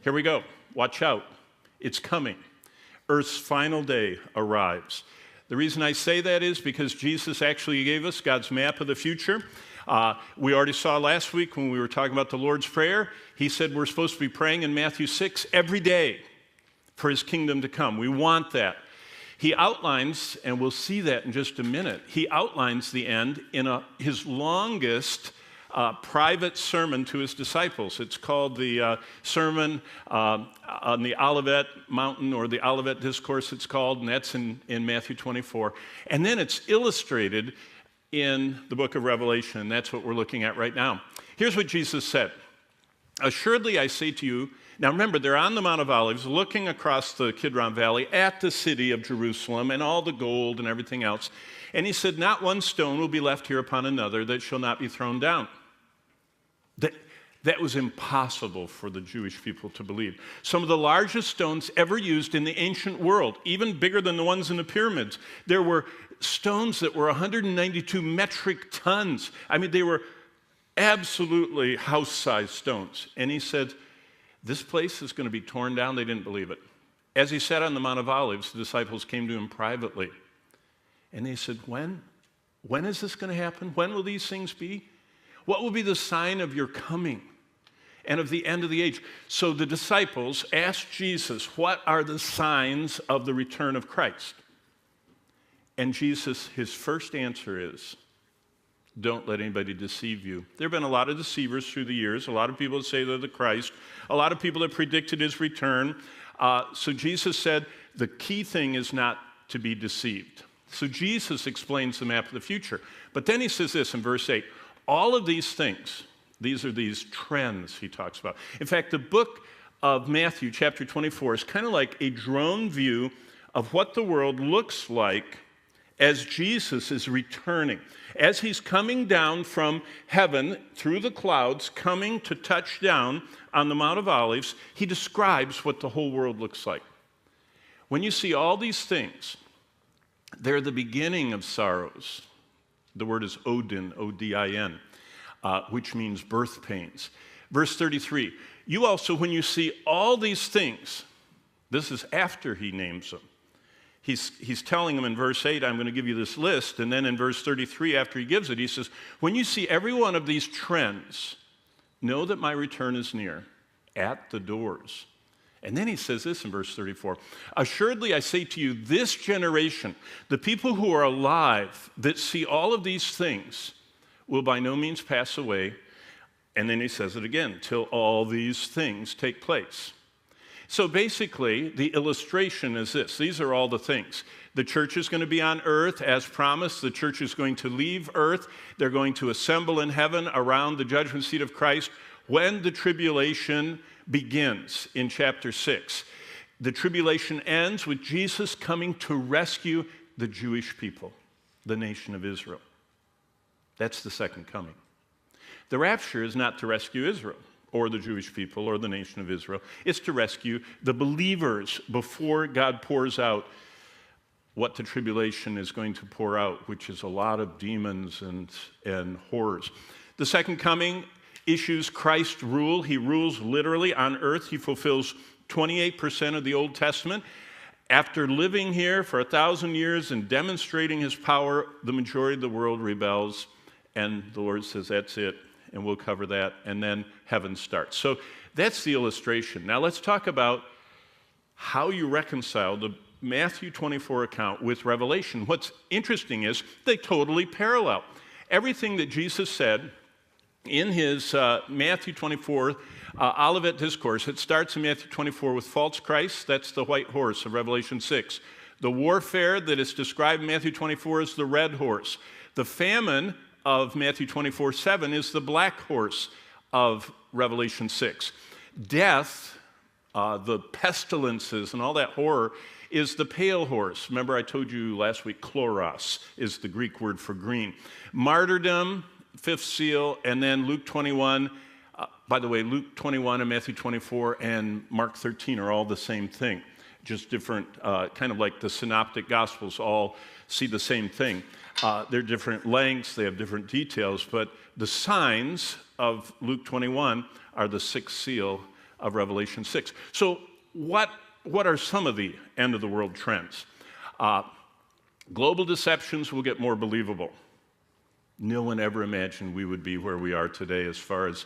Here we go. Watch out. It's coming. Earth's final day arrives. The reason I say that is because Jesus actually gave us God's map of the future. We already saw last week when we were talking about the Lord's Prayer, he said we're supposed to be praying in Matthew 6 every day for his kingdom to come. We want that. He outlines, and we'll see that in just a minute, he outlines the end in his longest private sermon to his disciples. It's called the Sermon on the Olivet Mountain, or the Olivet Discourse it's called, and that's in Matthew 24. And then it's illustrated in the book of Revelation, and that's what we're looking at right now. Here's what Jesus said. Assuredly I say to you, now remember, they're on the Mount of Olives looking across the Kidron Valley at the city of Jerusalem and all the gold and everything else. And he said, not one stone will be left here upon another that shall not be thrown down. That was impossible for the Jewish people to believe. Some of the largest stones ever used in the ancient world, even bigger than the ones in the pyramids. There were stones that were 192 metric tons. I mean, they were absolutely house-sized stones. And he said, this place is going to be torn down. They didn't believe it. As he sat on the Mount of Olives, the disciples came to him privately. And they said, when? When is this going to happen? When will these things be? What will be the sign of your coming and of the end of the age? So the disciples asked Jesus, what are the signs of the return of Christ? And Jesus, his first answer is, don't let anybody deceive you. There have been a lot of deceivers through the years, a lot of people that say they're the Christ, a lot of people that predicted his return. So Jesus said, the key thing is not to be deceived. So Jesus explains the map of the future. But then he says this in verse 8, all of these things, these are these trends he talks about. In fact, the book of Matthew, chapter 24, is kind of like a drone view of what the world looks like as Jesus is returning. As he's coming down from heaven through the clouds, coming to touch down on the Mount of Olives, he describes what the whole world looks like. When you see all these things, they're the beginning of sorrows. The word is Odin, O-D-I-N, which means birth pains. Verse 33, you also, when you see all these things, this is after he names them. He's telling them in verse 8, I'm going to give you this list. And then in verse 33, after he gives it, he says, when you see every one of these trends, know that my return is near, at the doors. And then he says this in verse 34, assuredly I say to you, this generation, the people who are alive that see all of these things will by no means pass away. And then he says it again, till all these things take place. So basically, the illustration is this. These are all the things. The church is going to be on earth as promised. The church is going to leave earth. They're going to assemble in heaven around the judgment seat of Christ when the tribulation begins in chapter 6. The tribulation ends with Jesus coming to rescue the Jewish people, the nation of Israel. That's the second coming. The rapture is not to rescue Israel or the Jewish people or the nation of Israel. It's to rescue the believers before God pours out what the tribulation is going to pour out, which is a lot of demons and horrors. The second coming issues Christ's rule. He rules literally on earth. He fulfills 28% of the Old Testament. After living here for 1,000 years and demonstrating his power, the majority of the world rebels, and the Lord says, that's it, and we'll cover that, and then heaven starts. So that's the illustration. Now let's talk about how you reconcile the Matthew 24 account with Revelation. What's interesting is they totally parallel. Everything that Jesus said in his Matthew 24 Olivet Discourse, it starts in Matthew 24 with false Christ. That's the white horse of Revelation 6. The warfare that is described in Matthew 24 is the red horse. The famine of Matthew 24:7 is the black horse of Revelation 6. Death, the pestilences and all that horror, is the pale horse. Remember I told you last week, chloros is the Greek word for green. Martyrdom, fifth seal, and then Luke 21. By the way, Luke 21 and Matthew 24 and Mark 13 are all the same thing, just different, kind of like the synoptic gospels all see the same thing. They're different lengths, they have different details, but the signs of Luke 21 are the sixth seal of Revelation 6. So what are some of the end of the world trends? Global deceptions will get more believable. No one ever imagined we would be where we are today as far as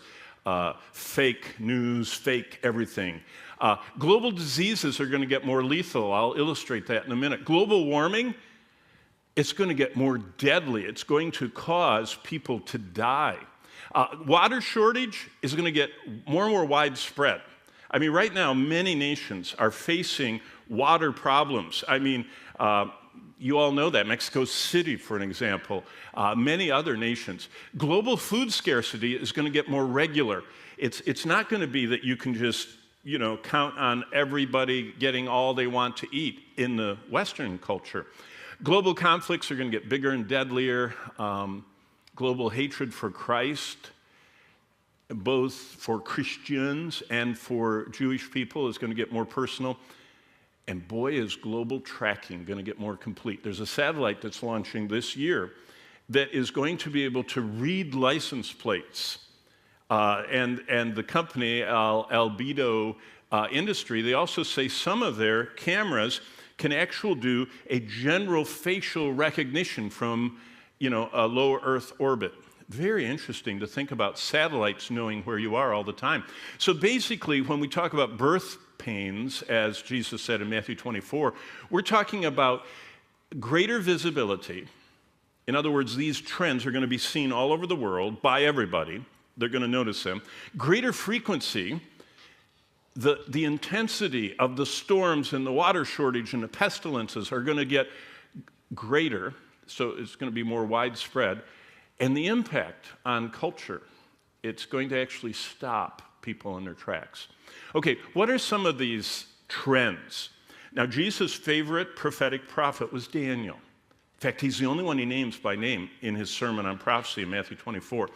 fake news, fake everything. Global diseases are going to get more lethal. I'll illustrate that in a minute. Global warming, it's going to get more deadly. It's going to cause people to die. Water shortage is going to get more and more widespread. I mean, right now, many nations are facing water problems. I mean, you all know that. Mexico City, for an example, many other nations. Global food scarcity is going to get more regular. It's not going to be that you can just, count on everybody getting all they want to eat in the Western culture. Global conflicts are going to get bigger and deadlier. Global hatred for Christ, both for Christians and for Jewish people, is going to get more personal. And boy, is global tracking going to get more complete. There's a satellite that's launching this year that is going to be able to read license plates. And the company, Albedo Industry, they also say some of their cameras can actually do a general facial recognition from, a low Earth orbit. Very interesting to think about satellites knowing where you are all the time. So basically, when we talk about birth pains, as Jesus said in Matthew 24, we're talking about greater visibility. In other words, these trends are going to be seen all over the world by everybody. They're going to notice them. Greater frequency, the intensity of the storms and the water shortage and the pestilences are going to get greater, so it's going to be more widespread. And the impact on culture, it's going to actually stop people in their tracks. Okay, what are some of these trends? Now, Jesus' favorite prophetic prophet was Daniel. In fact, he's the only one he names by name in his sermon on prophecy in Matthew 24.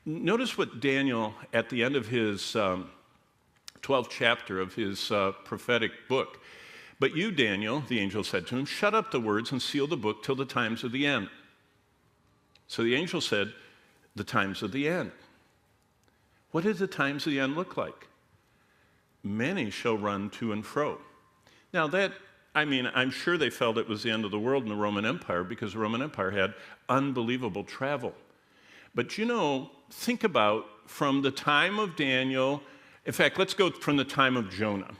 Notice what Daniel, at the end of his 12th chapter of his prophetic book, "But you, Daniel," the angel said to him, "shut up the words and seal the book till the times of the end." So the angel said, "The times of the end." What did the times of the end look like? Many shall run to and fro. Now I'm sure they felt it was the end of the world in the Roman Empire because the Roman Empire had unbelievable travel. But think about from the time of Daniel, in fact, let's go from the time of Jonah.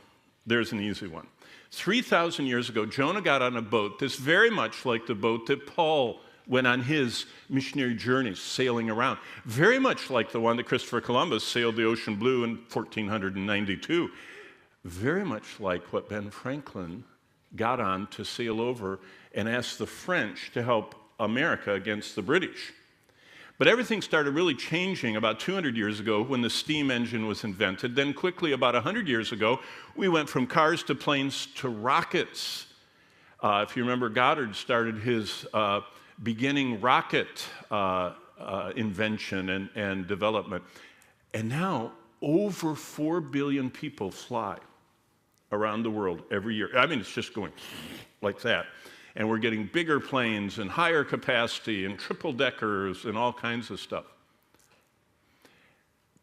There's an easy one. 3,000 years ago, Jonah got on a boat that's very much like the boat that Paul went on his missionary journeys, sailing around. Very much like the one that Christopher Columbus sailed the ocean blue in 1492. Very much like what Ben Franklin got on to sail over and ask the French to help America against the British. But everything started really changing about 200 years ago when the steam engine was invented. Then quickly, about 100 years ago, we went from cars to planes to rockets. If you remember, Goddard started his beginning rocket invention and development. And now, over 4 billion people fly around the world every year. I mean, it's just going like that. And we're getting bigger planes and higher capacity and triple deckers and all kinds of stuff.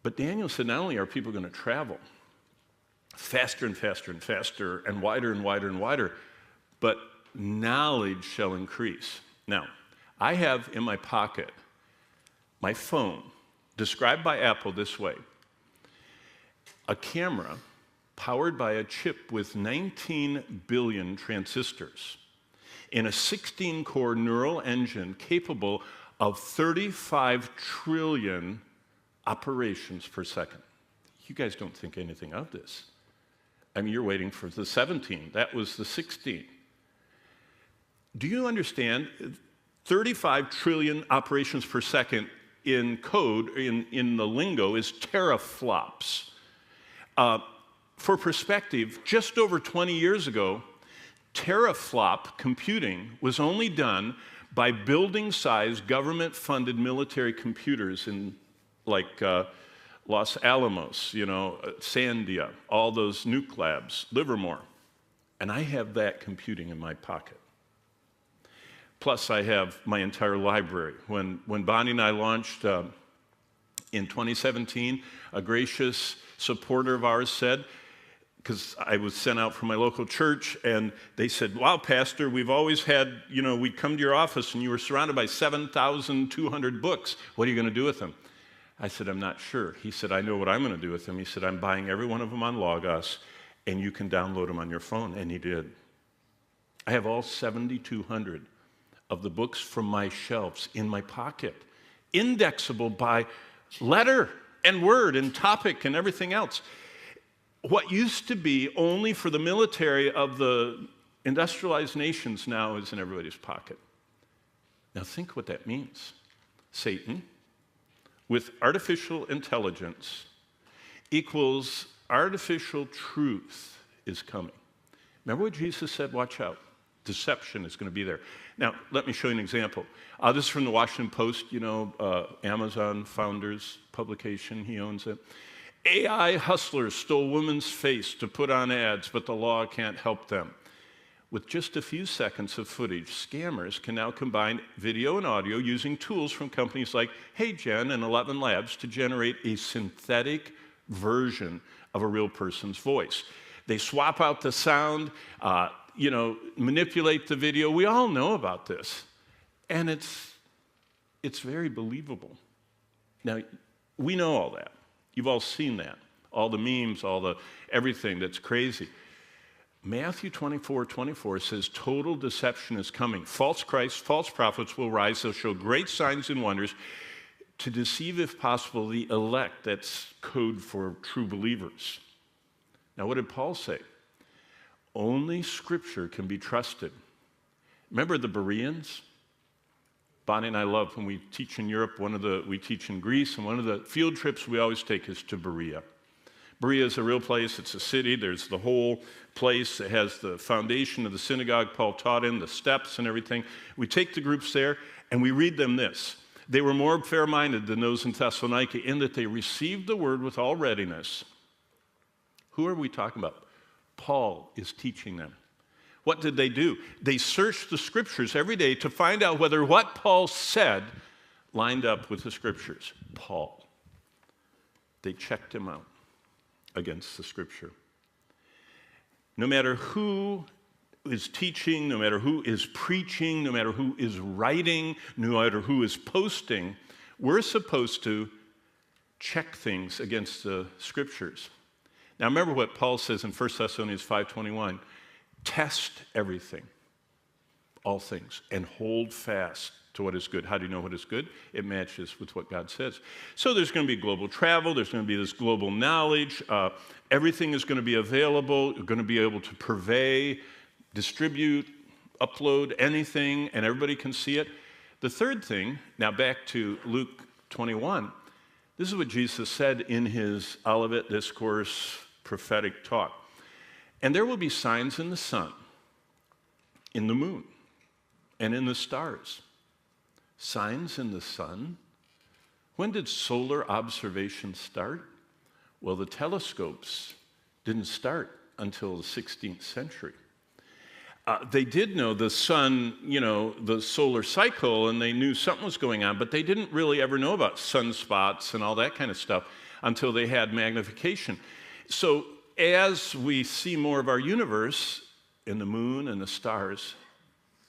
But Daniel said, not only are people going to travel faster and faster and faster and wider and wider and wider, but knowledge shall increase. Now, I have in my pocket my phone, described by Apple this way: a camera powered by a chip with 19 billion transistors in a 16-core neural engine capable of 35 trillion operations per second. You guys don't think anything of this. I mean, you're waiting for the 17. That was the 16. Do you understand? 35 trillion operations per second in code, in the lingo, is teraflops. For perspective, just over 20 years ago, teraflop computing was only done by building-sized government-funded military computers in Los Alamos, Sandia, all those nuke labs, Livermore. And I have that computing in my pocket. Plus, I have my entire library. When Bonnie and I launched In 2017, a gracious supporter of ours said, because I was sent out from my local church, and they said, wow, Pastor, we've always had, we'd come to your office and you were surrounded by 7,200 books. What are you going to do with them? I said, I'm not sure. He said, I know what I'm going to do with them. He said, I'm buying every one of them on Logos, and you can download them on your phone. And he did. I have all 7,200 of the books from my shelves in my pocket, indexable by letter and word and topic and everything else. What used to be only for the military of the industrialized nations now is in everybody's pocket. Now think what that means. Satan, with artificial intelligence, equals artificial truth is coming. Remember what Jesus said? Watch out. Deception is going to be there. Now, let me show you an example. This is from the Washington Post, Amazon founder's publication. He owns it. AI hustlers stole women's face to put on ads, but the law can't help them. With just a few seconds of footage, scammers can now combine video and audio using tools from companies like HeyGen and 11 Labs to generate a synthetic version of a real person's voice. They swap out the sound, manipulate the video. We all know about this. And it's very believable. Now, we know all that. You've all seen that. All the memes, everything that's crazy. Matthew 24:24 says total deception is coming. False Christs, false prophets will rise. They'll show great signs and wonders to deceive, if possible, the elect. That's code for true believers. Now, what did Paul say? Only Scripture can be trusted. Remember the Bereans? Bonnie and I love when we teach in Europe, we teach in Greece, and one of the field trips we always take is to Berea. Berea is a real place. It's a city. There's the whole place. It has the foundation of the synagogue Paul taught in, the steps and everything. We take the groups there, and we read them this. They were more fair-minded than those in Thessalonica in that they received the word with all readiness. Who are we talking about? Paul is teaching them. What did they do? They searched the Scriptures every day to find out whether what Paul said lined up with the Scriptures. Paul. They checked him out against the Scripture. No matter who is teaching, no matter who is preaching, no matter who is writing, no matter who is posting, we're supposed to check things against the Scriptures. Now remember what Paul says in 1 Thessalonians 5:21. Test everything, all things, and hold fast to what is good. How do you know what is good? It matches with what God says. So there's going to be global travel. There's going to be this global knowledge. Everything is going to be available. You're going to be able to purvey, distribute, upload anything, and everybody can see it. The third thing, now back to Luke 21, this is what Jesus said in his Olivet Discourse prophetic talk. And there will be signs in the sun, in the moon, and in the stars. Signs in the sun? When did solar observation start? Well, the telescopes didn't start until the 16th century. They did know the sun, the solar cycle, and they knew something was going on, but they didn't really ever know about sunspots and all that kind of stuff until they had magnification. So as we see more of our universe in the moon and the stars,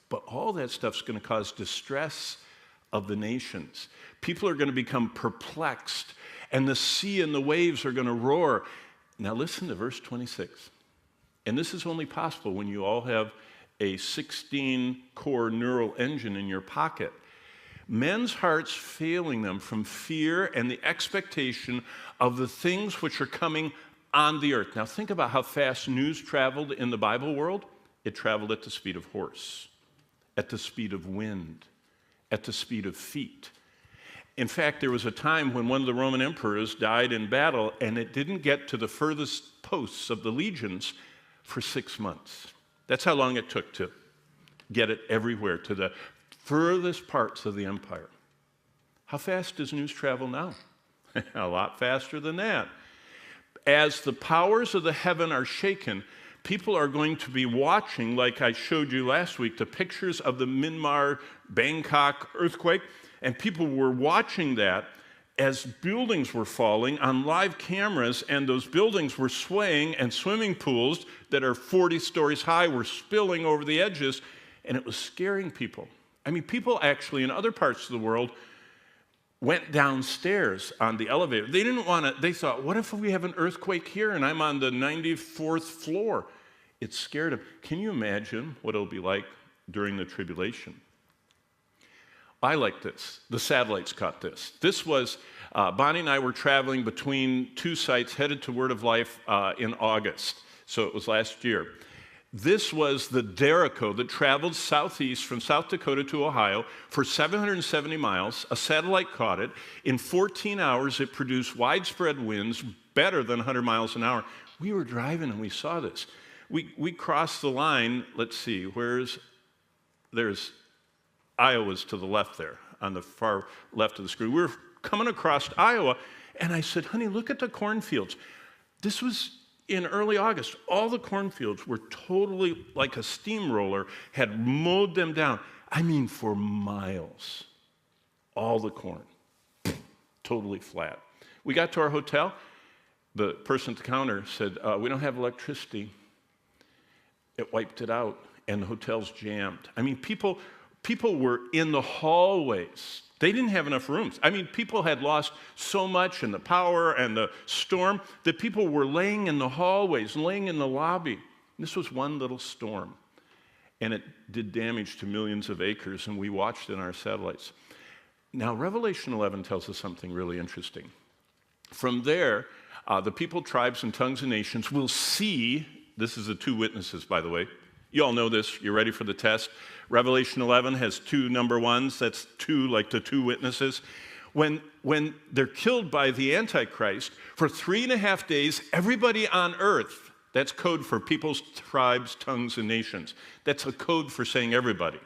but all that stuff's going to cause distress of the nations. People are going to become perplexed, and the sea and the waves are going to roar. Now listen to verse 26. And this is only possible when you all have a 16-core neural engine in your pocket. Men's hearts failing them from fear and the expectation of the things which are coming on the earth. Now think about how fast news traveled in the Bible world. It traveled at the speed of horse, at the speed of wind, at the speed of feet. In fact, there was a time when one of the Roman emperors died in battle, and it didn't get to the furthest posts of the legions for 6 months. That's how long it took to get it everywhere, to the furthest parts of the empire. How fast does news travel now? A lot faster than that. As the powers of the heaven are shaken, people are going to be watching, like I showed you last week, the pictures of the Myanmar, Bangkok earthquake, and people were watching that as buildings were falling on live cameras, and those buildings were swaying, and swimming pools that are 40 stories high were spilling over the edges, and it was scaring people. I mean, people actually in other parts of the world went downstairs on the elevator. They didn't want to, they thought, what if we have an earthquake here and I'm on the 94th floor? It scared them. Can you imagine what it'll be like during the tribulation? I like this. The satellites caught this. This was, Bonnie and I were traveling between two sites headed to Word of Life in August. So it was last year. This was the Derico that traveled southeast from South Dakota to Ohio for 770 miles. A satellite caught it. In 14 hours, it produced widespread winds better than 100 miles an hour. We were driving and we saw this. We crossed the line. Let's see, there's Iowa's to the left there, on the far left of the screen. We were coming across Iowa, and I said, honey, look at the cornfields. This was in early August. All the cornfields were totally like a steamroller, had mowed them down. I mean, for miles. All the corn, totally flat. We got to our hotel. The person at the counter said, we don't have electricity. It wiped it out, and the hotel's jammed. I mean, people were in the hallways. They didn't have enough rooms. I mean, people had lost so much in the power and the storm that people were laying in the hallways, laying in the lobby. This was one little storm, and it did damage to millions of acres, and we watched it in our satellites. Now, Revelation 11 tells us something really interesting. From there, the people, tribes, and tongues and nations will see, this is the two witnesses, by the way. You all know this. You're ready for the test. Revelation 11 has two number ones. That's two, like the two witnesses. When they're killed by the Antichrist, for 3.5 days, everybody on earth, that's code for peoples, tribes, tongues, and nations. That's a code for saying everybody,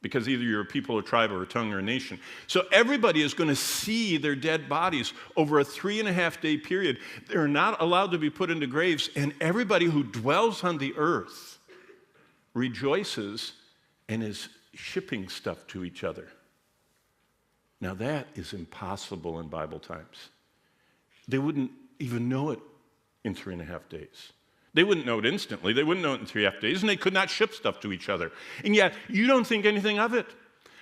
because either you're a people, a tribe, or a tongue, or a nation. So everybody is going to see their dead bodies over a 3.5-day period. They're not allowed to be put into graves, and everybody who dwells on the earth rejoices and is shipping stuff to each other. Now that is impossible in Bible times. They wouldn't even know it in 3.5 days. They wouldn't know it instantly. They wouldn't know it in 3.5 days, and they could not ship stuff to each other. And yet, you don't think anything of it.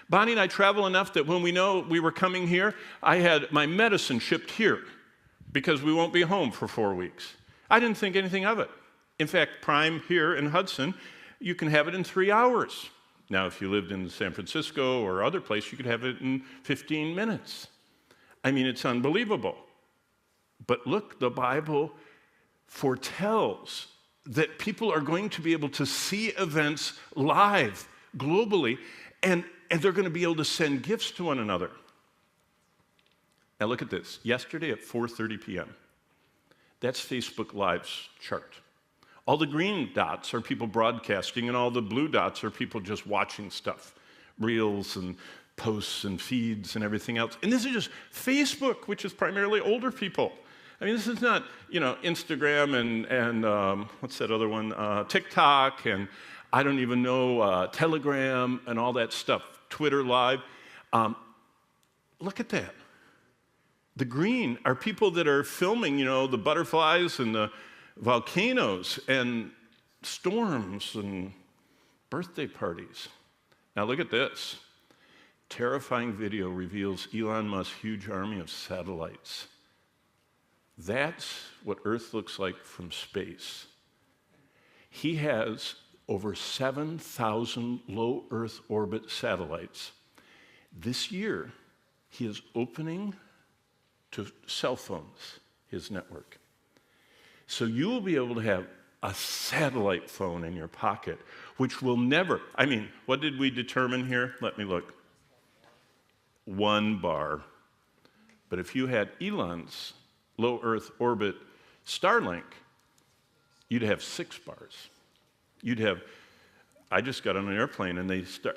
Bonnie and I travel enough that when we know we were coming here, I had my medicine shipped here because we won't be home for 4 weeks. I didn't think anything of it. In fact, Prime here in Hudson, you can have it in 3 hours. Now, if you lived in San Francisco or other place, you could have it in 15 minutes. I mean, it's unbelievable. But look, the Bible foretells that people are going to be able to see events live, globally, and they're going to be able to send gifts to one another. Now look at this. Yesterday at 4:30 p.m., that's Facebook Live's chart. All the green dots are people broadcasting, and all the blue dots are people just watching stuff, reels and posts and feeds and everything else. And this is just Facebook, which is primarily older people. I mean, this is not, Instagram and what's that other one? TikTok, and I don't even know, Telegram and all that stuff, Twitter Live. Look at that. The green are people that are filming, the butterflies and the volcanoes and storms and birthday parties. Now look at this. Terrifying video reveals Elon Musk's huge army of satellites. That's what Earth looks like from space. He has over 7,000 low Earth orbit satellites. This year, he is opening to cell phones his network. So you will be able to have a satellite phone in your pocket, which will never, what did we determine here? Let me look. 1 bar. But if you had Elon's low Earth orbit Starlink, you'd have 6 bars. I just got on an airplane, and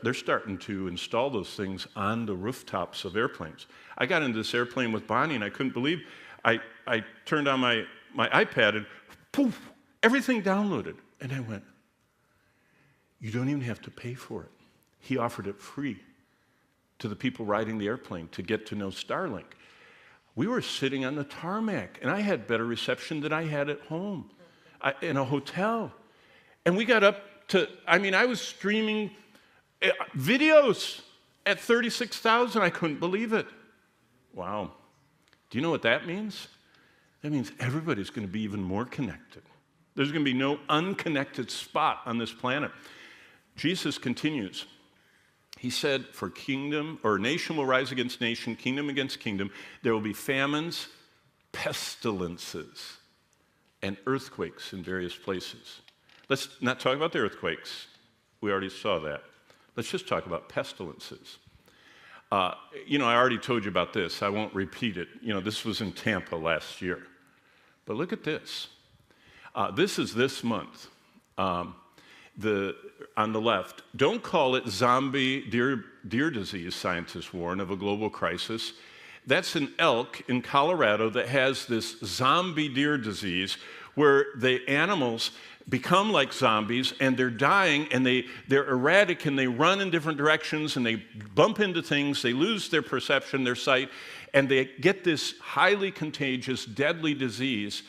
they're starting to install those things on the rooftops of airplanes. I got into this airplane with Bonnie, and I couldn't believe, I turned on my iPad, and poof, everything downloaded. And I went, you don't even have to pay for it. He offered it free to the people riding the airplane to get to know Starlink. We were sitting on the tarmac, and I had better reception than I had at home in a hotel. And we got up to, I was streaming videos at 36,000. I couldn't believe it. Wow. Do you know what that means? That means everybody's going to be even more connected. There's going to be no unconnected spot on this planet. Jesus continues. He said, for kingdom, or nation will rise against nation, kingdom against kingdom. There will be famines, pestilences, and earthquakes in various places. Let's not talk about the earthquakes. We already saw that. Let's just talk about pestilences. I already told you about this. I won't repeat it. This was in Tampa last year. But look at this. This is this month. On the left, don't call it zombie deer disease, scientists warn, of a global crisis. That's an elk in Colorado that has this zombie deer disease where the animals become like zombies and they're dying and they're erratic and they run in different directions and they bump into things, they lose their perception, their sight, and they get this highly contagious, deadly disease,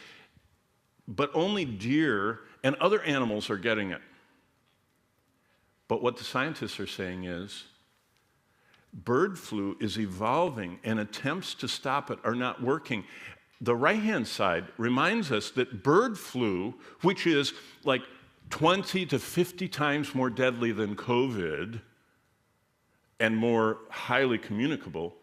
but only deer and other animals are getting it. But what the scientists are saying is bird flu is evolving and attempts to stop it are not working. The right-hand side reminds us that bird flu, which is like 20 to 50 times more deadly than COVID and more highly communicable,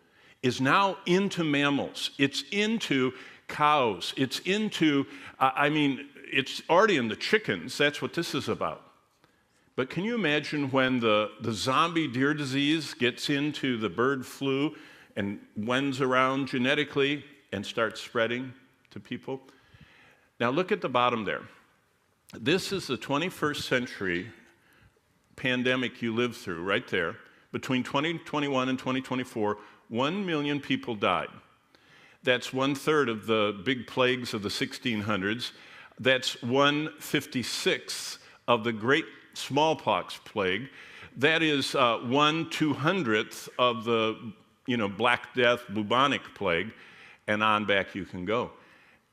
is now into mammals. It's into cows. It's into, it's already in the chickens. That's what this is about. But can you imagine when the zombie deer disease gets into the bird flu and wends around genetically and starts spreading to people? Now look at the bottom there. This is the 21st century pandemic you lived through right there. Between 2021 and 2024, 1 million people died. That's 1/3 of the big plagues of the 1600s. That's 1/56 of the great smallpox plague. That is 1/200th of the Black Death bubonic plague, and on back you can go.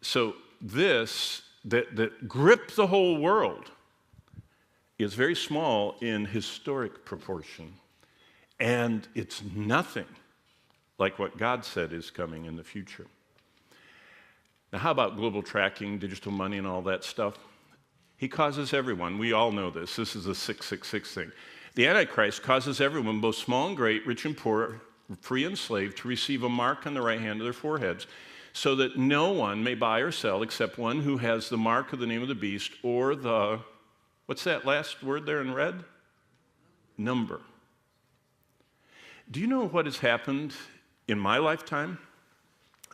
So this that gripped the whole world is very small in historic proportion, and it's nothing like what God said is coming in the future. Now, how about global tracking, digital money, and all that stuff? He causes everyone. We all know this. This is a 666 thing. The Antichrist causes everyone, both small and great, rich and poor, free and slave, to receive a mark on the right hand of their foreheads, so that no one may buy or sell except one who has the mark of the name of the beast or the, what's that last word there in red? Number. Do you know what has happened in my lifetime?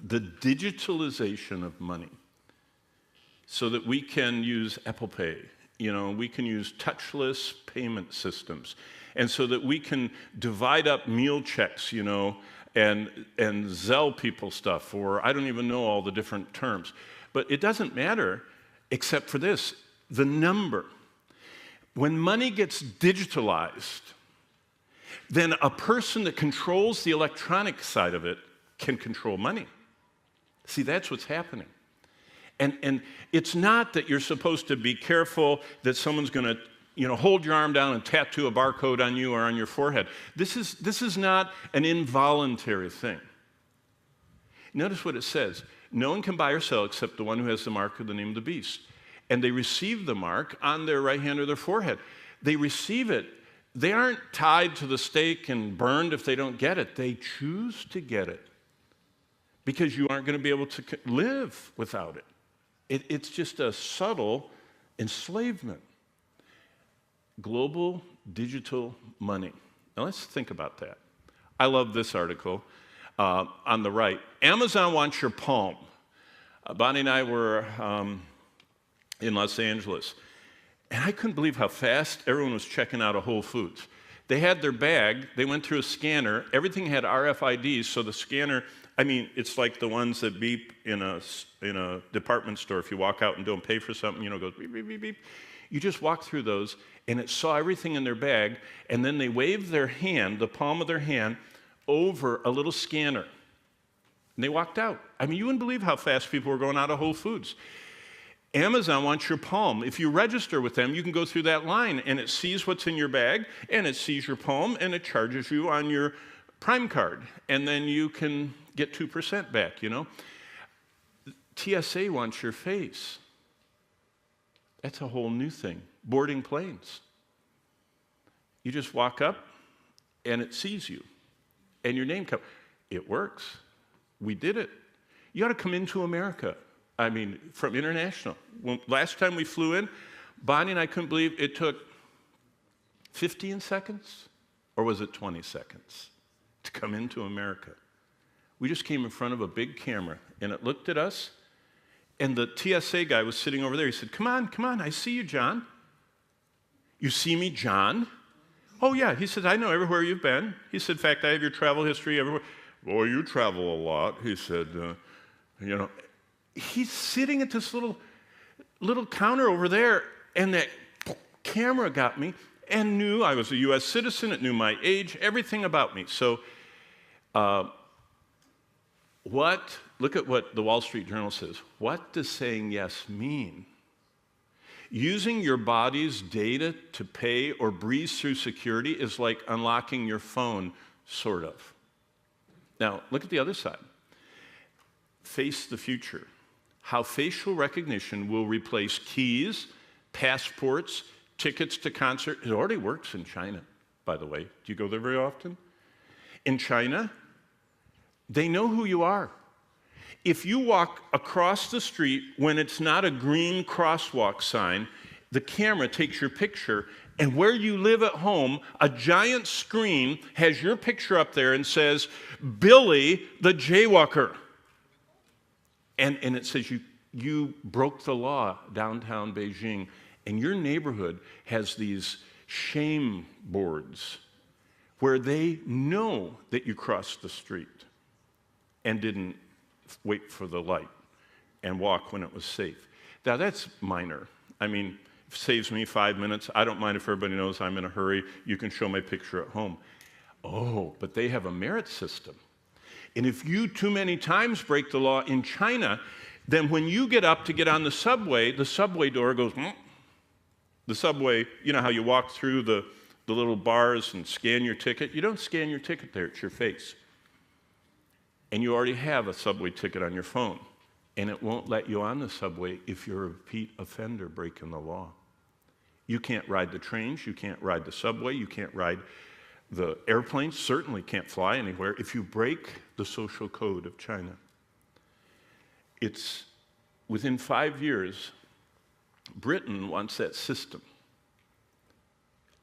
The digitalization of money. So that we can use Apple Pay, we can use touchless payment systems, and so that we can divide up meal checks, and Zelle people stuff, or I don't even know all the different terms. But it doesn't matter except for this, the number. When money gets digitalized, then a person that controls the electronic side of it can control money. See, that's what's happening. And it's not that you're supposed to be careful that someone's going to, hold your arm down and tattoo a barcode on you or on your forehead. This is not an involuntary thing. Notice what it says. No one can buy or sell except the one who has the mark of the name of the beast. And they receive the mark on their right hand or their forehead. They receive it. They aren't tied to the stake and burned if they don't get it. They choose to get it because you aren't going to be able to live without it. It's just a subtle enslavement. Global digital money. Now let's think about that. I love this article on the right. Amazon wants your palm. Bonnie and I were in Los Angeles, and I couldn't believe how fast everyone was checking out of Whole Foods. They had their bag, they went through a scanner, everything had RFIDs, so the scanner, it's like the ones that beep in a department store. If you walk out and don't pay for something, it goes beep, beep, beep, beep. You just walk through those, and it saw everything in their bag, and then they waved their hand, the palm of their hand, over a little scanner. And they walked out. I mean, you wouldn't believe how fast people were going out of Whole Foods. Amazon wants your palm. If you register with them, you can go through that line, and it sees what's in your bag, and it sees your palm, and it charges you on your Prime card. And then you can get 2% back, you know. TSA wants your face. That's a whole new thing. Boarding planes. You just walk up, and it sees you, and your name comes. It works. We did it. You ought to come into America. I mean, from international. Last time we flew in, Bonnie and I couldn't believe it took 15 seconds, or was it 20 seconds, to come into America. We just came in front of a big camera, and it looked at us, and the TSA guy was sitting over there. He said, come on, I see you, John. You see me, John? Oh, yeah. He said, I know everywhere you've been. He said, in fact, I have your travel history everywhere. Boy, you travel a lot. He said, you know. He's sitting at this little counter over there, and that camera got me and knew I was a U.S. citizen. It knew my age, everything about me. So look at what the Wall Street Journal says. What does saying yes mean? Using your body's data to pay or breeze through security is like unlocking your phone, sort of. Now, look at the other side. Face the future. How facial recognition will replace keys, passports, tickets to concert. It already works in China, by the way. Do you go there very often? In China, they know who you are. If you walk across the street when it's not a green crosswalk sign, the camera takes your picture, and where you live at home, a giant screen has your picture up there and says, Billy the Jaywalker. And it says you broke the law downtown Beijing, and your neighborhood has these shame boards where they know that you crossed the street and didn't wait for the light and walk when it was safe. Now, that's minor. I mean, it saves me 5 minutes. I don't mind if everybody knows I'm in a hurry. You can show my picture at home. Oh, but they have a merit system. And if you too many times break the law in China, then when you get up to get on the subway door goes, The subway, you know how you walk through the little bars and scan your ticket? You don't scan your ticket there, it's your face. And you already have a subway ticket on your phone. And it won't let you on the subway if you're a repeat offender breaking the law. You can't ride the trains, you can't ride the subway, you can't ride the airplanes, certainly can't fly anywhere if you break the social code of China. It's within 5 years, Britain wants that system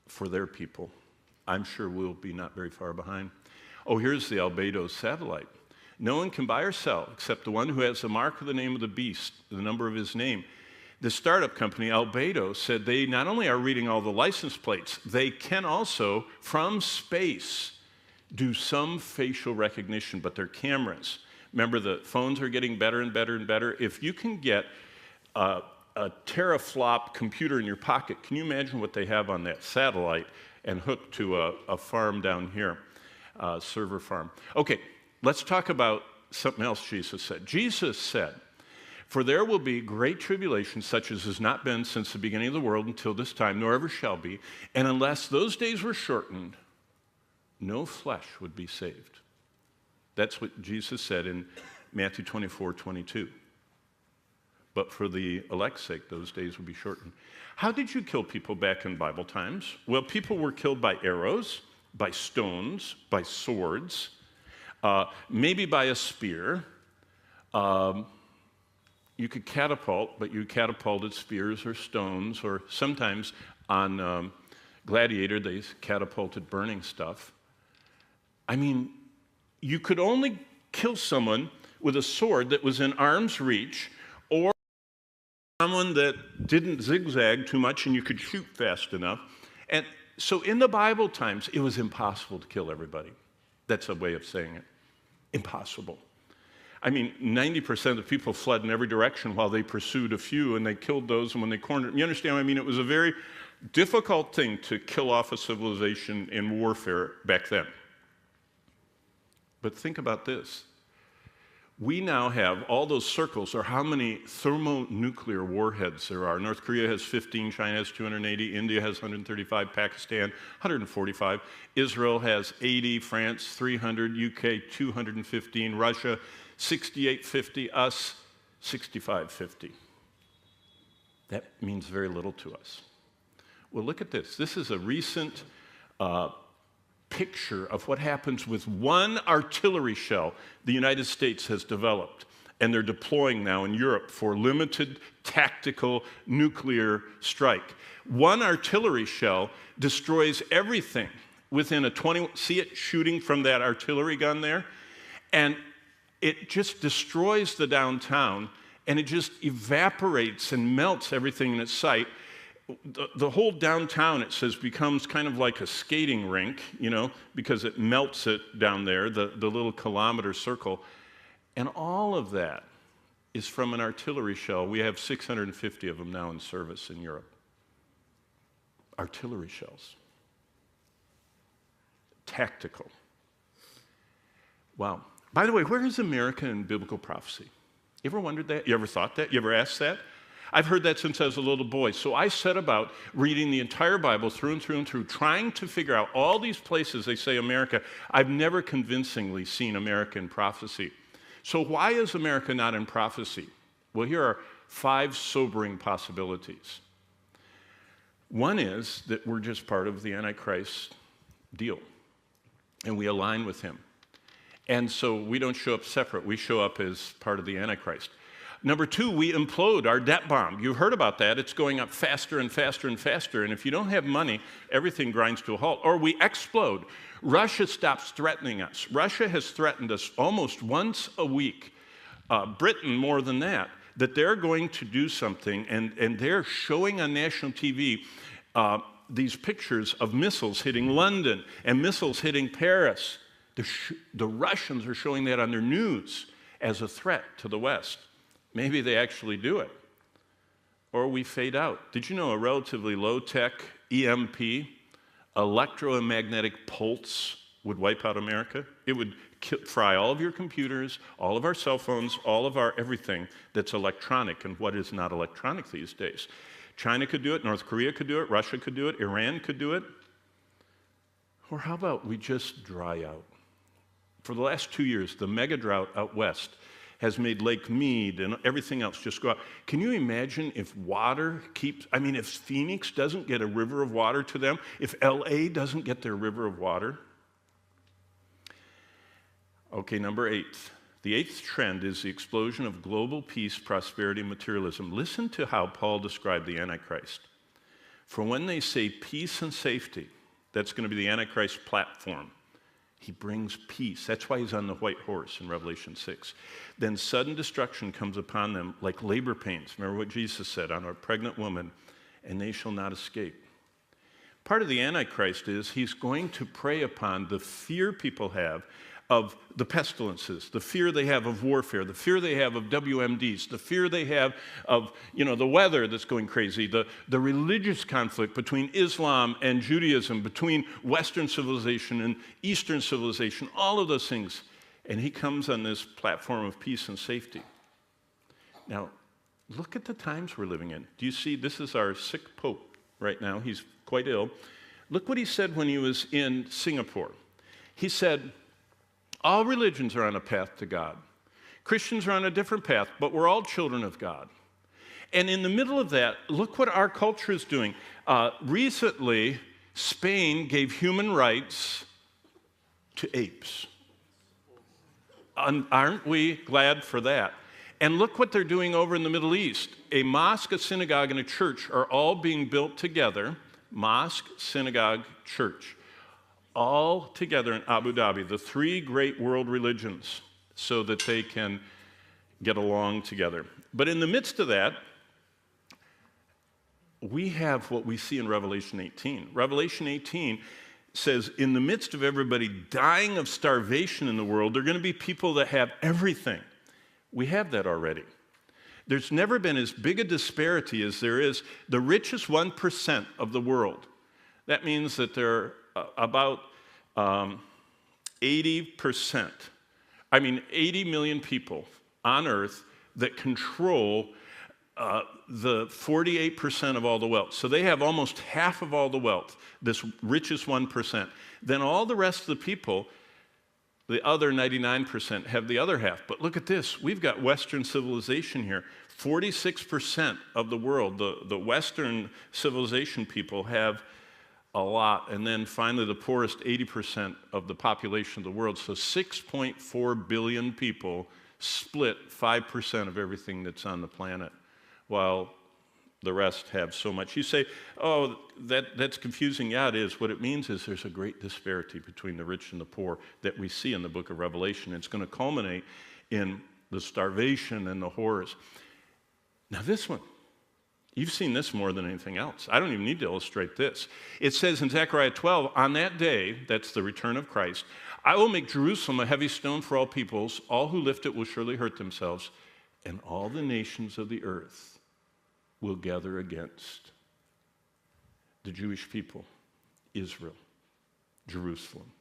for their people. I'm sure we'll be not very far behind. Oh, here's the Albedo satellite. No one can buy or sell except the one who has the mark of the name of the beast, the number of his name. The startup company, Albedo, said they not only are reading all the license plates, they can also, from space, do some facial recognition, but they're cameras. Remember, the phones are getting better and better and better. If you can get a teraflop computer in your pocket, can you imagine what they have on that satellite and hooked to a farm down here, a server farm? Okay, let's talk about something else Jesus said. Jesus said, "For there will be great tribulation such as has not been since the beginning of the world until this time, nor ever shall be. And unless those days were shortened, no flesh would be saved." That's what Jesus said in Matthew 24:22. But for the elect's sake, those days will be shortened. How did you kill people back in Bible times? Well, people were killed by arrows, by stones, by swords, maybe by a spear. You could catapult, but you catapulted spears or stones, or sometimes on Gladiator, they catapulted burning stuff. I mean, you could only kill someone with a sword that was in arm's reach, or someone that didn't zigzag too much and you could shoot fast enough. And so in the Bible times, it was impossible to kill everybody. That's a way of saying it. Impossible. I mean, 90% of the people fled in every direction while they pursued a few, and they killed those, and when they cornered them, you understand what I mean? It was a very difficult thing to kill off a civilization in warfare back then. But think about this. we now have all those circles are how many thermonuclear warheads there are. North Korea has 15, China has 280, India has 135, Pakistan 145, Israel has 80, France 300, UK 215, Russia 6850, us 6550. That means very little to us. Well, look at this. This is a recent picture of what happens with one artillery shell the United States has developed, and they're deploying now in Europe for limited tactical nuclear strike. One artillery shell destroys everything within a 20, see it shooting from that artillery gun there? And it just destroys the downtown, and it just evaporates and melts everything in its sight. The whole downtown, it says, becomes kind of like a skating rink, because it melts it down there, the little kilometer circle. And all of that is from an artillery shell. We have 650 of them now in service in Europe. Artillery shells. Tactical. Wow. By the way, where is America in biblical prophecy? You ever wondered that? You ever thought that? You ever asked that? I've heard that since I was a little boy. So I set about reading the entire Bible through and through and through, trying to figure out all these places they say America. I've never convincingly seen America in prophecy. So why is America not in prophecy? Well, here are 5 sobering possibilities. One is that we're just part of the Antichrist deal, and we align with him. And so we don't show up separate. We show up as part of the Antichrist. Number 2, we implode our debt bomb. You heard about that. It's going up faster and faster and faster. And if you don't have money, everything grinds to a halt. Or we explode. Russia stops threatening us. Russia has threatened us almost once a week. Britain more than that they're going to do something. And they're showing on national TV these pictures of missiles hitting London and missiles hitting Paris. The Russians are showing that on their news as a threat to the West. Maybe they actually do it. Or we fade out. Did you know a relatively low-tech EMP, electromagnetic pulse, would wipe out America? It would fry all of your computers, all of our cell phones, all of our everything that's electronic and what is not electronic these days. China could do it, North Korea could do it, Russia could do it, Iran could do it. Or how about we just dry out? For the last 2 years, the mega drought out west has made Lake Mead and everything else just go out. Can you imagine if water if Phoenix doesn't get a river of water to them, if LA doesn't get their river of water? Okay, number 8. The 8th trend is the explosion of global peace, prosperity, and materialism. Listen to how Paul described the Antichrist. For when they say peace and safety, that's going to be the Antichrist platform. He brings peace. That's why he's on the white horse in Revelation 6. Then sudden destruction comes upon them like labor pains. Remember what Jesus said, on a pregnant woman, and they shall not escape. Part of the Antichrist is he's going to prey upon the fear people have of the pestilences, the fear they have of warfare, the fear they have of WMDs, the fear they have of, the weather that's going crazy, the religious conflict between Islam and Judaism, between Western civilization and Eastern civilization, all of those things. And he comes on this platform of peace and safety. Now, look at the times we're living in. Do you see, this is our sick Pope right now. He's quite ill. Look what he said when he was in Singapore. He said, all religions are on a path to God. Christians are on a different path, but we're all children of God. And in the middle of that, look what our culture is doing. Recently, Spain gave human rights to apes. Aren't we glad for that? And look what they're doing over in the Middle East. A mosque, a synagogue, and a church are all being built together. Mosque, synagogue, church. All together in Abu Dhabi, the 3 great world religions, so that they can get along together. But in the midst of that, we have what we see in Revelation 18. Revelation 18 says, in the midst of everybody dying of starvation in the world, there are going to be people that have everything. We have that already. There's never been as big a disparity as there is the richest 1% of the world. That means that there are about 80% I mean, 80 million people on earth that control the 48% of all the wealth. So they have almost half of all the wealth, this richest 1%. Then all the rest of the people, the other 99%, have the other half. But look at this. We've got Western civilization here. 46% of the world, the Western civilization people have a lot. And then finally, the poorest 80% of the population of the world. So 6.4 billion people split 5% of everything that's on the planet, while the rest have so much. You say, oh, that's confusing. Yeah, it is. What it means is there's a great disparity between the rich and the poor that we see in the book of Revelation. It's going to culminate in the starvation and the horrors. Now this one, you've seen this more than anything else. I don't even need to illustrate this. It says in Zechariah 12, on that day, that's the return of Christ, I will make Jerusalem a heavy stone for all peoples. All who lift it will surely hurt themselves, and all the nations of the earth will gather against the Jewish people, Israel, Jerusalem.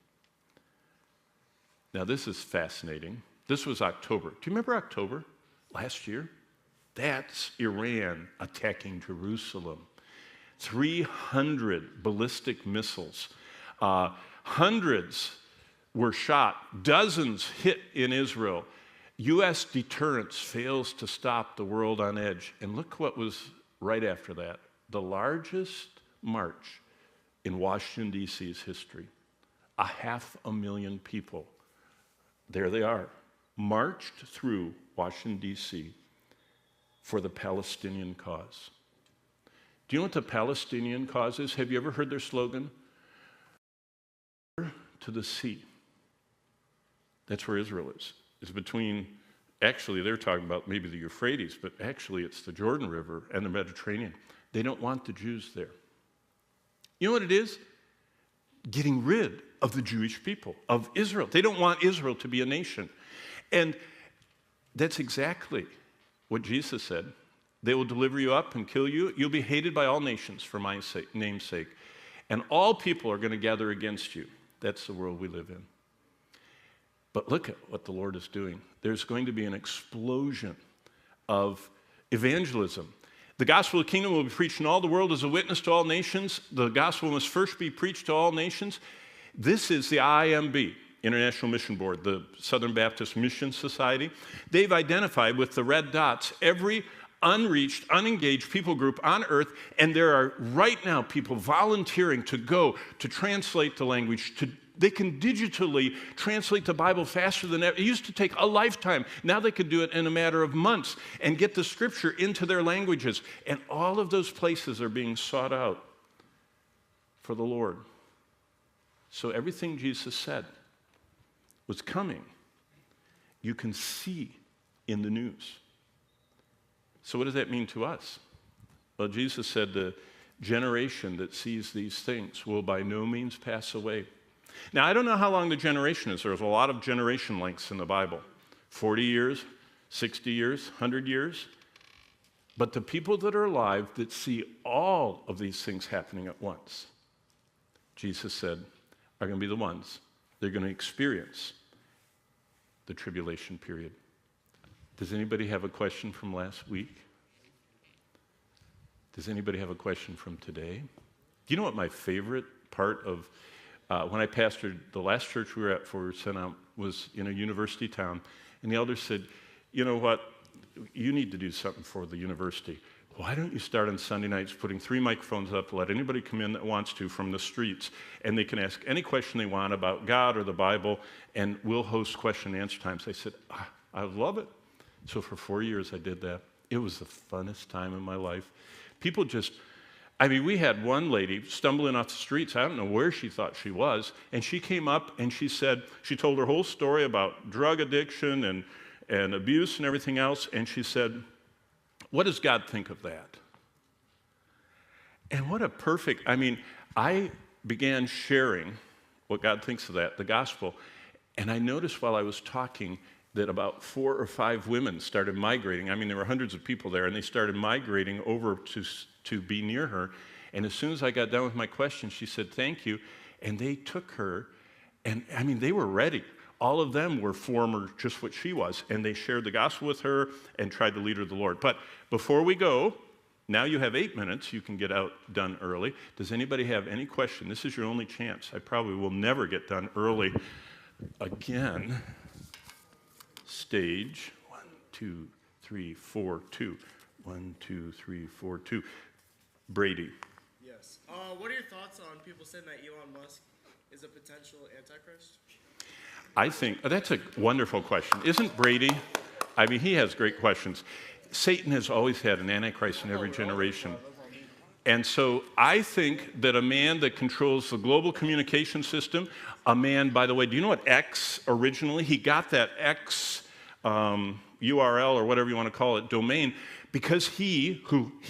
Now, this is fascinating. This was October. Do you remember October last year? That's Iran attacking Jerusalem. 300 ballistic missiles. Hundreds were shot. Dozens hit in Israel. U.S. deterrence fails to stop the world on edge. And look what was right after that. The largest march in Washington, D.C.'s history. 500,000 people, there they are, marched through Washington, D.C. for the Palestinian cause. Do you know what the Palestinian cause is? Have you ever heard their slogan? To the sea. That's where Israel is. It's between, actually they're talking about maybe the Euphrates, but actually it's the Jordan River and the Mediterranean. They don't want the Jews there. You know what it is? Getting rid of the Jewish people, of Israel. They don't want Israel to be a nation. And that's exactly what Jesus said. They will deliver you up and kill you. You'll be hated by all nations for my name's sake. And all people are going to gather against you. That's the world we live in. But look at what the Lord is doing. There's going to be an explosion of evangelism. The gospel of the kingdom will be preached in all the world as a witness to all nations. The gospel must first be preached to all nations. This is the IMB, International Mission Board, the Southern Baptist Mission Society. They've identified with the red dots every unreached, unengaged people group on earth, and there are right now people volunteering to go to translate the language. They can digitally translate the Bible faster than ever. It used to take a lifetime. Now they could do it in a matter of months and get the scripture into their languages. And all of those places are being sought out for the Lord. So everything Jesus said was coming. You can see in the news. So what does that mean to us? Well, Jesus said the generation that sees these things will by no means pass away. Now, I don't know how long the generation is. There's a lot of generation lengths in the Bible. 40 years, 60 years, 100 years. But the people that are alive that see all of these things happening at once, Jesus said, are going to be the ones. They're going to experience the tribulation period. Does anybody have a question from last week? Does anybody have a question from today? Do you know what my favorite part of when I pastored the last church we were at before we were sent out was in a university town, and the elder said, you know what, you need to do something for the university. Why don't you start on Sunday nights putting 3 microphones up to let anybody come in that wants to from the streets, and they can ask any question they want about God or the Bible, and we'll host question and answer times. I said, I love it. So for 4 years I did that. It was the funnest time in my life. People just, we had one lady stumbling off the streets. I don't know where she thought she was. And she came up and she said, she told her whole story about drug addiction and abuse and everything else. And she said, what does God think of that? And what a perfect, I began sharing what God thinks of that, the gospel. And I noticed while I was talking that about 4 or 5 women started migrating. There were hundreds of people there, and they started migrating over to be near her. And as soon as I got done with my question, she said, thank you. And they took her, and they were ready. all of them were former just what she was, and they shared the gospel with her and tried to lead her to the Lord. But before we go, now you have 8 minutes. You can get out done early. Does anybody have any question? This is your only chance. I probably will never get done early again. Stage 1, 2, 3, 4, 2. 1, 2, 3, 4, 2. Brady. Yes. What are your thoughts on people saying that Elon Musk is a potential antichrist? I think that's a wonderful question. Isn't Brady? I mean, he has great questions. Satan has always had an antichrist in every generation. And so I think that a man that controls the global communication system, a man, by the way, do you know what X originally? He got that X URL or whatever you want to call it, domain, because he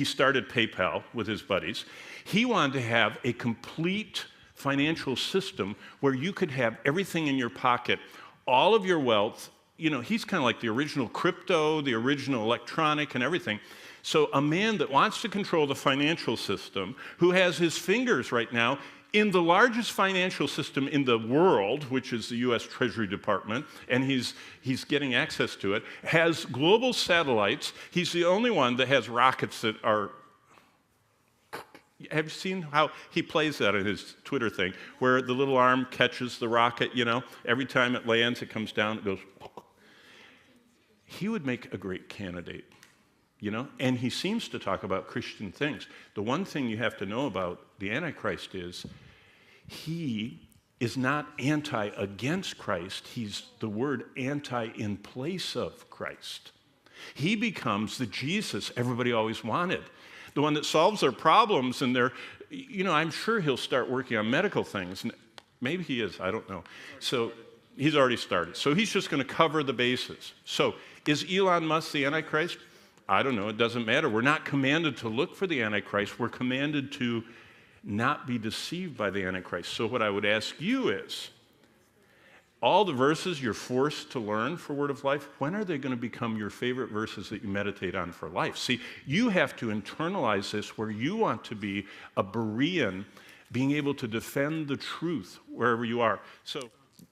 started PayPal with his buddies. He wanted to have a complete financial system where you could have everything in your pocket, all of your wealth. You know, he's kind of like the original crypto, the original electronic and everything. So a man that wants to control the financial system, who has his fingers right now in the largest financial system in the world, which is the U.S. Treasury Department, and he's getting access to it, has global satellites. He's the only one that has rockets that are... Have you seen how he plays that in his Twitter thing, where the little arm catches the rocket, you know? Every time it lands, it comes down, it goes... He would make a great candidate, you know? And he seems to talk about Christian things. The one thing you have to know about the Antichrist is he is not anti-against Christ. He's the word anti in place of Christ. He becomes the Jesus everybody always wanted, the one that solves their problems, and you know, I'm sure he'll start working on medical things. Maybe he is, I don't know. So he's already started. So he's just going to cover the bases. So is Elon Musk the Antichrist? I don't know. It doesn't matter. We're not commanded to look for the Antichrist. We're commanded to not be deceived by the Antichrist. So what I would ask you is, all the verses you're forced to learn for Word of Life, when are they going to become your favorite verses that you meditate on for life? See, you have to internalize this where you want to be a Berean, being able to defend the truth wherever you are. So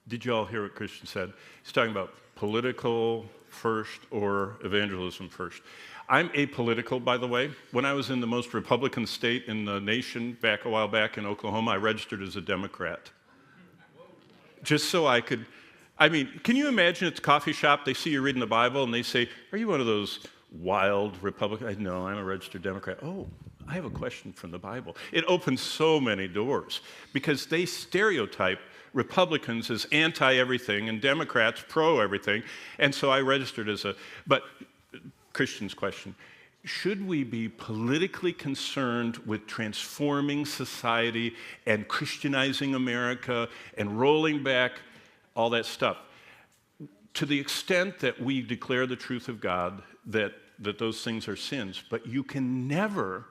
did you all hear what Christian said? He's talking about political first or evangelism first. I'm apolitical, by the way. When I was in the most Republican state in the nation a while back in Oklahoma, I registered as a Democrat. Just so I could, I mean, can you imagine it's a coffee shop, they see you reading the Bible, and they say, are you one of those wild Republicans? No, I'm a registered Democrat. Oh, I have a question from the Bible. It opens so many doors because they stereotype Republicans as anti-everything and Democrats pro-everything. And so I registered as but Christian's question, should we be politically concerned with transforming society and Christianizing America and rolling back all that stuff? To the extent that we declare the truth of God, that those things are sins, but you can never,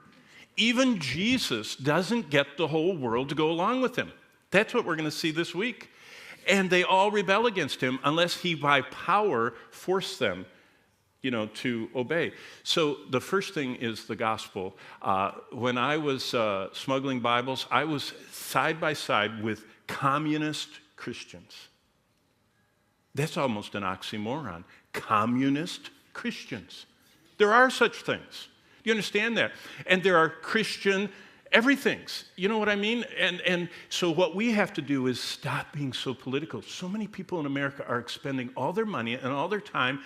even Jesus doesn't get the whole world to go along with him. That's what we're going to see this week. And they all rebel against him unless he by power forced them, you know, to obey. So the first thing is the gospel. When I was smuggling Bibles, I was side by side with communist Christians. That's almost an oxymoron. Communist Christians. There are such things. Do you understand that? And there are Christian everything's. You know what I mean? And so what we have to do is stop being so political. So many people in America are expending all their money and all their time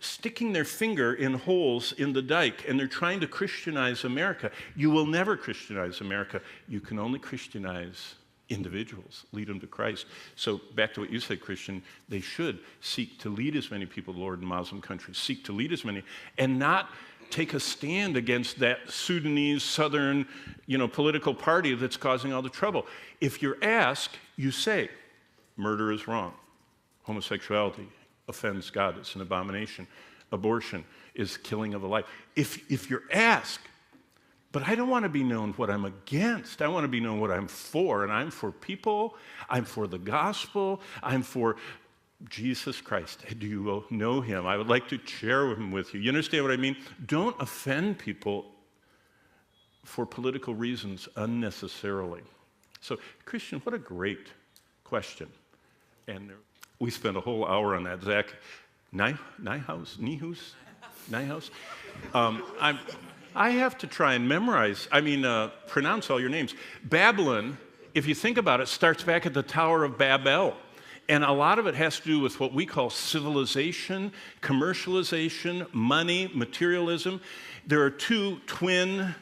sticking their finger in holes in the dike, and they're trying to Christianize America. You will never Christianize America. You can only Christianize individuals, lead them to Christ. So back to what you said, Christian, they should seek to lead as many people to the Lord in Muslim countries, seek to lead as many, and not take a stand against that Sudanese southern, you know, political party that's causing all the trouble. If you're asked, you say, murder is wrong. Homosexuality offends God, it's an abomination. Abortion is killing of a life. If you're asked, but I don't want to be known what I'm against. I want to be known what I'm for, and I'm for people, I'm for the gospel, I'm for Jesus Christ. Do you know him? I would like to share him with you. You understand what I mean? Don't offend people for political reasons unnecessarily. So, Christian, what a great question. And We spent a whole hour on that. Zach, Niehaus? I have to try and pronounce all your names. Babylon, if you think about it, starts back at the Tower of Babel. And a lot of it has to do with what we call civilization, commercialization, money, materialism. There are two twin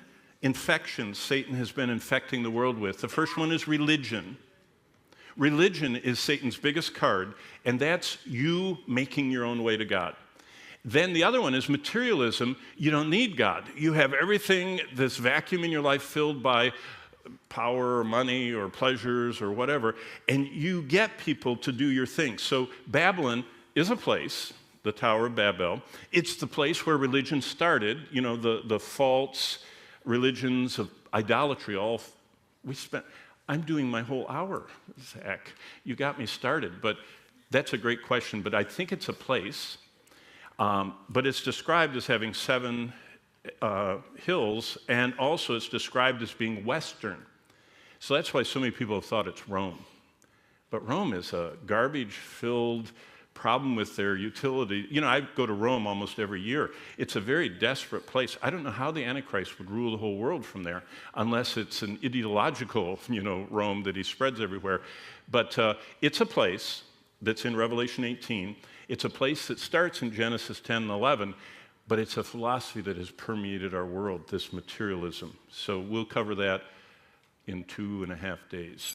infections Satan has been infecting the world with. The first one is religion. Religion is Satan's biggest card, and that's you making your own way to God. Then the other one is materialism. You don't need God. You have everything, this vacuum in your life filled by power or money or pleasures or whatever, and you get people to do your thing. So Babylon is a place, the Tower of Babel. It's the place where religion started, the false religions of idolatry. I'm doing my whole hour, Zach. You got me started, but that's a great question. But I think it's a place, but it's described as having 7 hills, and also it's described as being western. So that's why so many people have thought it's Rome. But Rome is a garbage-filled problem with their utility. I go to Rome almost every year. It's a very desperate place. I don't know how the Antichrist would rule the whole world from there, unless it's an ideological, Rome that he spreads everywhere. But it's a place that's in Revelation 18. It's a place that starts in Genesis 10 and 11, but it's a philosophy that has permeated our world, this materialism. So we'll cover that in 2.5 days.